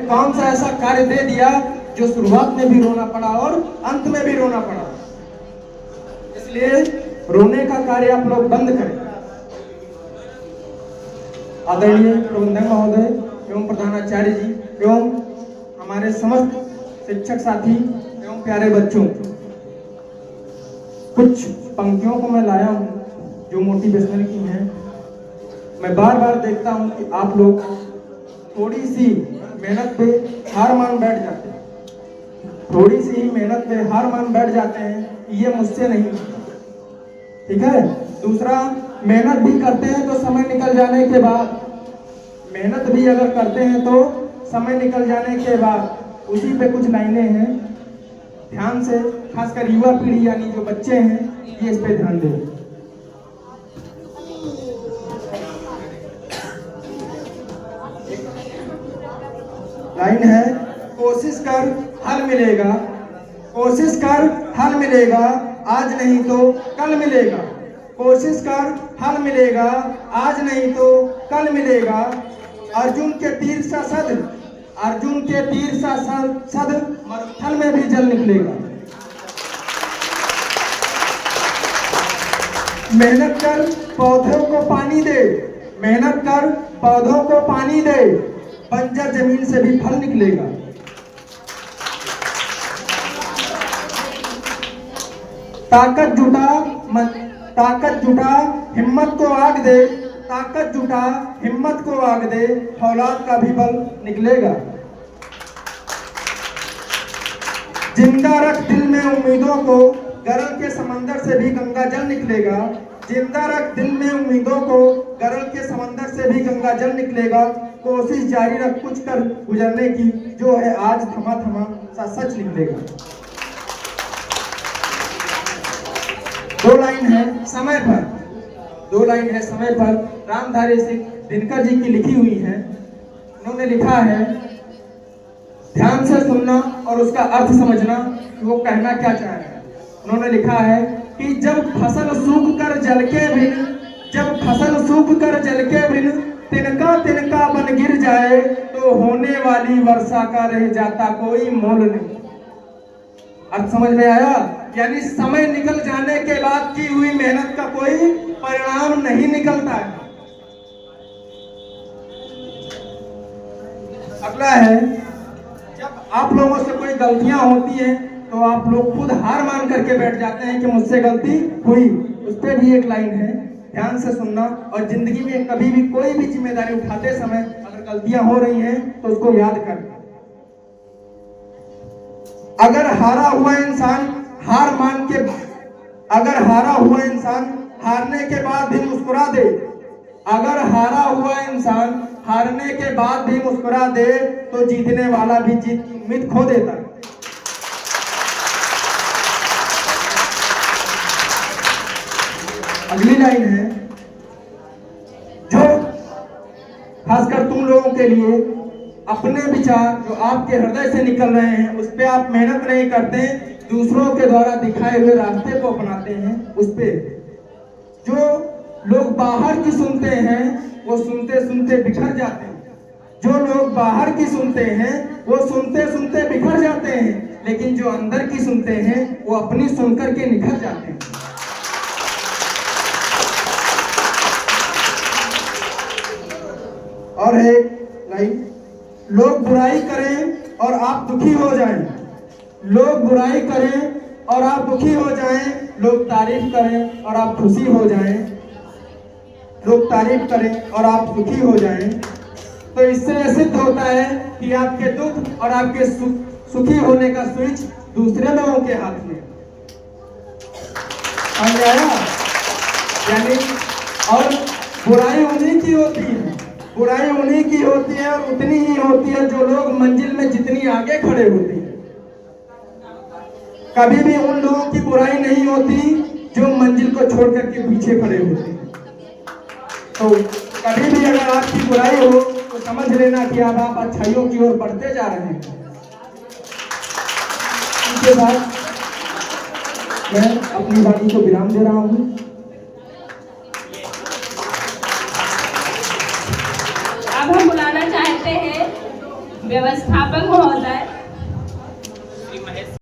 कौन सा ऐसा कार्य दे दिया जो शुरुआत में भी रोना पड़ा और अंत में भी रोना पड़ा। इसलिए रोने का कार्य आप लोग बंद करें। आदरणीय प्रबंधक महोदय एवं प्रधानाचार्य जी एवं हमारे समस्त शिक्षक साथी एवं प्यारे बच्चों, कुछ पंक्तियों को मैं लाया हूँ जो मोटिवेशनल की हैं। मैं बार बार देखता हूँ कि आप लोग थोड़ी सी मेहनत पे हार मान बैठ जाते हैं, थोड़ी सी मेहनत पे हार मान बैठ जाते हैं, ये मुझसे नहीं। ठीक है। दूसरा, मेहनत भी करते हैं तो समय निकल जाने के बाद, मेहनत भी अगर करते हैं तो समय निकल जाने के बाद उसी पे कुछ लाइनें हैं, ध्यान से, खासकर युवा पीढ़ी यानी जो बच्चे हैं ये इस पे ध्यान दें। लाइन है, कोशिश कर हल मिलेगा, कोशिश कर हल मिलेगा, आज नहीं तो कल मिलेगा। कोशिश कर हल मिलेगा, आज नहीं तो कल मिलेगा। अर्जुन के तीर सा सद, अर्जुन के तीर सा सद मरुथल में भी जल निकलेगा। मेहनत कर पौधों को पानी दे, मेहनत कर पौधों को पानी दे, बंजर जमीन से भी फल निकलेगा। ताकत जुटा हिम्मत को आग दे, ताकत जुटा हिम्मत को आग दे, फौलाद का भी बल निकलेगा। जिंदा रख दिल में उम्मीदों को, गरल के समंदर से भी गंगा जल निकलेगा। जिंदा रख दिल में उम्मीदों को, गरल के समंदर से भी गंगा जल निकलेगा। कोशिश जारी रख कुछ कर गुजरने की, जो है आज थमा थमा सा सच निकलेगा। दो लाइन है समय पर, दो लाइन है समय पर, रामधारी सिंह दिनकर जी की लिखी हुई है। उन्होंने लिखा है, ध्यान से सुनना और उसका अर्थ समझना कि वो कहना क्या चाह रहे हैं। उन्होंने लिखा है कि जब फसल सूख कर जल के बिन, जब फसल सूख कर जल के बिन तिनका तिनका बन गिर जाए, तो होने वाली वर्षा का रह जाता कोई मोल नहीं। अर्थ समझ में आया? यानी समय निकल जाने के बाद की हुई मेहनत का कोई परिणाम नहीं निकलता है। अगला है, जब आप लोगों से कोई गलतियां होती हैं तो आप लोग खुद हार मान करके बैठ जाते हैं कि मुझसे गलती हुई। उस पर भी एक लाइन है, ध्यान से सुनना और जिंदगी में कभी भी कोई भी जिम्मेदारी उठाते समय अगर गलतियां हो रही हैं तो उसको याद कर। अगर हारा हुआ इंसान हार मान के, अगर हारा हुआ इंसान हारने के बाद भी मुस्कुरा दे, अगर हारा हुआ इंसान हारने के बाद भी मुस्कुरा दे, तो जीतने वाला भी जीत की उम्मीद खो देता है। अगली लाइन है, जो खासकर तुम लोगों के लिए अपने विचार जो आपके हृदय से निकल रहे हैं उस पे आप मेहनत नहीं करते, दूसरों के द्वारा दिखाए हुए रास्ते को अपनाते हैं, उस पे जो लोग बाहर की सुनते हैं वो सुनते सुनते बिखर जाते हैं। जो लोग बाहर की सुनते हैं वो सुनते सुनते बिखर जाते हैं, लेकिन जो अंदर की सुनते हैं वो अपनी सुनकर के निखर जाते हैं। और एक लाइन, लोग बुराई करें और आप दुखी हो जाएं, लोग बुराई करें और आप दुखी हो जाएं, लोग तारीफ करें और आप खुशी हो जाएं, लोग तारीफ करें और आप सुखी हो जाएं, तो इससे यह सिद्ध होता है कि आपके दुख और आपके सुखी होने का स्विच दूसरे लोगों के हाथ में। समझ आया? यानी और बुराई उन्हीं की होती है, बुराई उन्हीं की होती है और उतनी ही होती है जो लोग मंजिल में जितनी आगे खड़े होते हैं। कभी भी उन लोगों की बुराई नहीं होती जो मंजिल को छोड़ करके पीछे खड़े होते हैं। तो कभी भी अगर आपकी बुराई हो तो समझ लेना कि अब आप अच्छाइयों की ओर बढ़ते जा रहे हैं। इसके बाद मैं अपनी वाणी को विराम दे रहा हूँ। अब हम बुलाना चाहते हैं व्यवस्थापक महोदय